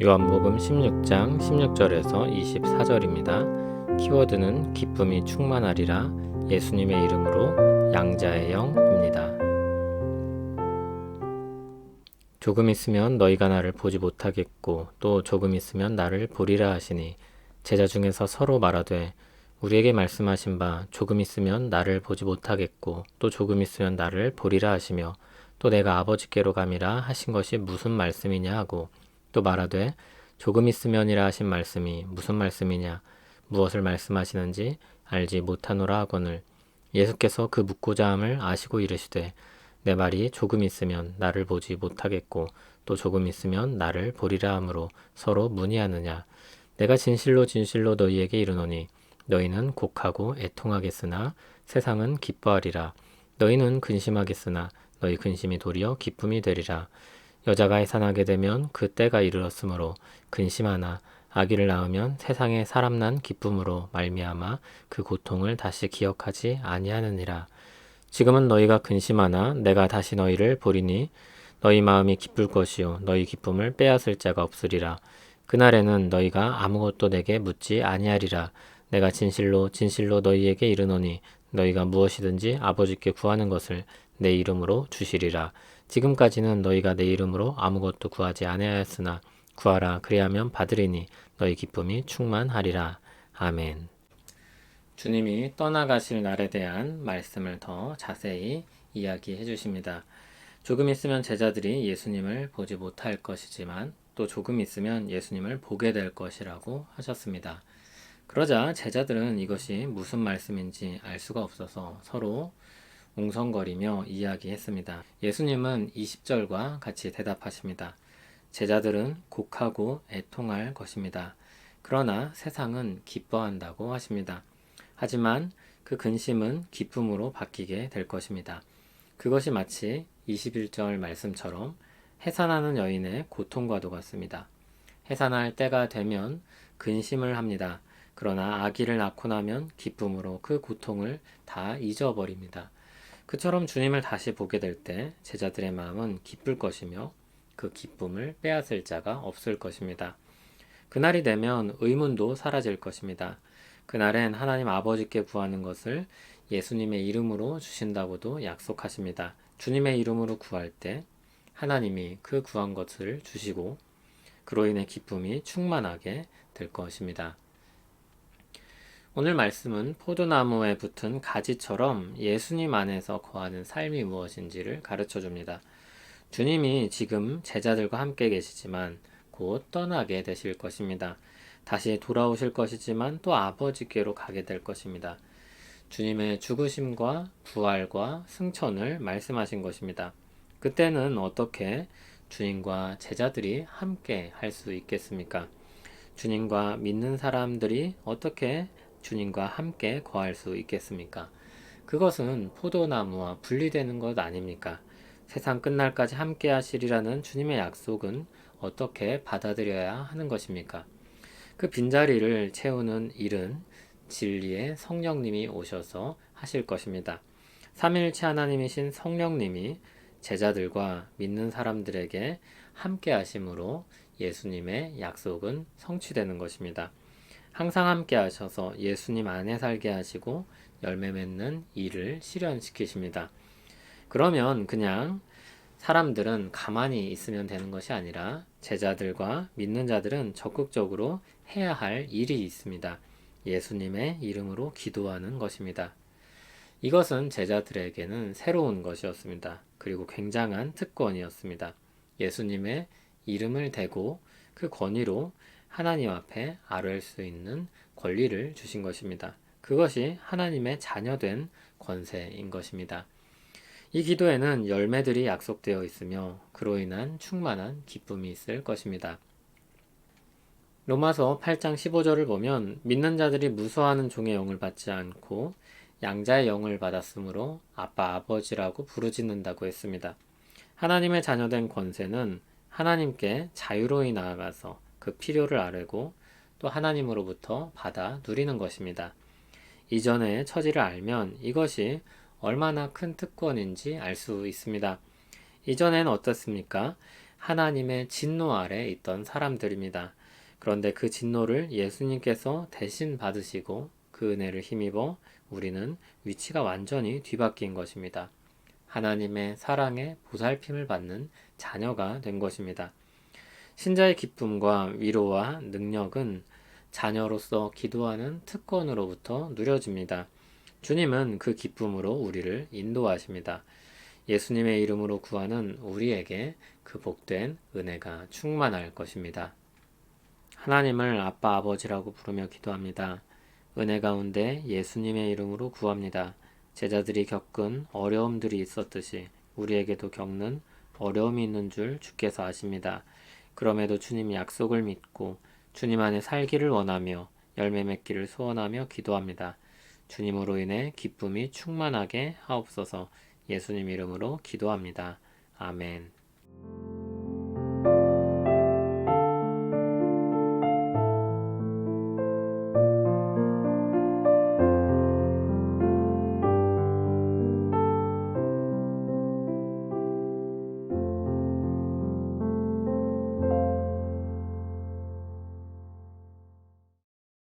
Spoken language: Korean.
요한복음 16장 16절에서 24절입니다. 키워드는 기쁨이 충만하리라. 예수님의 이름으로 양자의 영입니다. 조금 있으면 너희가 나를 보지 못하겠고 또 조금 있으면 나를 보리라 하시니 제자 중에서 서로 말하되 우리에게 말씀하신 바 조금 있으면 나를 보지 못하겠고 또 조금 있으면 나를 보리라 하시며 또 내가 아버지께로 감이라 하신 것이 무슨 말씀이냐 하고 또 말하되 조금 있으면이라 하신 말씀이 무슨 말씀이냐 무엇을 말씀하시는지 알지 못하노라 하거늘 예수께서 그 묻고자 함을 아시고 이르시되 내 말이 조금 있으면 나를 보지 못하겠고 또 조금 있으면 나를 보리라 하므로 서로 문의하느냐 내가 진실로 진실로 너희에게 이르노니 너희는 곡하고 애통하겠으나 세상은 기뻐하리라 너희는 근심하겠으나 너희 근심이 도리어 기쁨이 되리라 여자가 해산하게 되면 그 때가 이르렀으므로 근심하나 아기를 낳으면 세상에 사람 난 기쁨으로 말미암아 그 고통을 다시 기억하지 아니하느니라. 지금은 너희가 근심하나 내가 다시 너희를 보리니 너희 마음이 기쁠 것이요 너희 기쁨을 빼앗을 자가 없으리라. 그날에는 너희가 아무것도 내게 묻지 아니하리라. 내가 진실로 진실로 너희에게 이르노니 너희가 무엇이든지 아버지께 구하는 것을 내 이름으로 주시리라. 지금까지는 너희가 내 이름으로 아무것도 구하지 아니하였으나 구하라 그리하면 받으리니 너희 기쁨이 충만하리라. 아멘. 주님이 떠나가실 날에 대한 말씀을 더 자세히 이야기해 주십니다. 조금 있으면 제자들이 예수님을 보지 못할 것이지만 또 조금 있으면 예수님을 보게 될 것이라고 하셨습니다. 그러자 제자들은 이것이 무슨 말씀인지 알 수가 없어서 서로 웅성거리며 이야기했습니다. 예수님은 20절과 같이 대답하십니다. 제자들은 곡하고 애통할 것입니다. 그러나 세상은 기뻐한다고 하십니다. 하지만 그 근심은 기쁨으로 바뀌게 될 것입니다. 그것이 마치 21절 말씀처럼 해산하는 여인의 고통과도 같습니다. 해산할 때가 되면 근심을 합니다. 그러나 아기를 낳고 나면 기쁨으로 그 고통을 다 잊어버립니다. 그처럼 주님을 다시 보게 될 때 제자들의 마음은 기쁠 것이며 그 기쁨을 빼앗을 자가 없을 것입니다. 그날이 되면 의문도 사라질 것입니다. 그날엔 하나님 아버지께 구하는 것을 예수님의 이름으로 주신다고도 약속하십니다. 주님의 이름으로 구할 때 하나님이 그 구한 것을 주시고 그로 인해 기쁨이 충만하게 될 것입니다. 오늘 말씀은 포도나무에 붙은 가지처럼 예수님 안에서 거하는 삶이 무엇인지를 가르쳐 줍니다. 주님이 지금 제자들과 함께 계시지만 곧 떠나게 되실 것입니다. 다시 돌아오실 것이지만 또 아버지께로 가게 될 것입니다. 주님의 죽으심과 부활과 승천을 말씀하신 것입니다. 그때는 어떻게 주님과 제자들이 함께 할 수 있겠습니까? 주님과 믿는 사람들이 어떻게 주님과 함께 거할 수 있겠습니까? 그것은 포도나무와 분리되는 것 아닙니까? 세상 끝날까지 함께 하시리라는 주님의 약속은 어떻게 받아들여야 하는 것입니까? 그 빈자리를 채우는 일은 진리의 성령님이 오셔서 하실 것입니다. 삼위일체 하나님이신 성령님이 제자들과 믿는 사람들에게 함께 하심으로 예수님의 약속은 성취되는 것입니다. 항상 함께 하셔서 예수님 안에 살게 하시고 열매 맺는 일을 실현시키십니다. 그러면 그냥 사람들은 가만히 있으면 되는 것이 아니라 제자들과 믿는 자들은 적극적으로 해야 할 일이 있습니다. 예수님의 이름으로 기도하는 것입니다. 이것은 제자들에게는 새로운 것이었습니다. 그리고 굉장한 특권이었습니다. 예수님의 이름을 대고 그 권위로 하나님 앞에 아뢰을 수 있는 권리를 주신 것입니다. 그것이 하나님의 자녀된 권세인 것입니다. 이 기도에는 열매들이 약속되어 있으며 그로 인한 충만한 기쁨이 있을 것입니다. 로마서 8장 15절을 보면 믿는 자들이 무서워하는 종의 영을 받지 않고 양자의 영을 받았으므로 아빠 아버지라고 부르짖는다고 했습니다. 하나님의 자녀된 권세는 하나님께 자유로이 나아가서 그 필요를 아뢰고 또 하나님으로부터 받아 누리는 것입니다. 이전의 처지를 알면 이것이 얼마나 큰 특권인지 알 수 있습니다. 이전엔 어떻습니까? 하나님의 진노 아래 있던 사람들입니다. 그런데 그 진노를 예수님께서 대신 받으시고 그 은혜를 힘입어 우리는 위치가 완전히 뒤바뀐 것입니다. 하나님의 사랑에 보살핌을 받는 자녀가 된 것입니다. 신자의 기쁨과 위로와 능력은 자녀로서 기도하는 특권으로부터 누려집니다. 주님은 그 기쁨으로 우리를 인도하십니다. 예수님의 이름으로 구하는 우리에게 그 복된 은혜가 충만할 것입니다. 하나님을 아빠 아버지라고 부르며 기도합니다. 은혜 가운데 예수님의 이름으로 구합니다. 제자들이 겪은 어려움들이 있었듯이 우리에게도 겪는 어려움이 있는 줄 주께서 아십니다. 그럼에도 주님 약속을 믿고 주님 안에 살기를 원하며 열매 맺기를 소원하며 기도합니다. 주님으로 인해 기쁨이 충만하게 하옵소서. 예수님 이름으로 기도합니다. 아멘.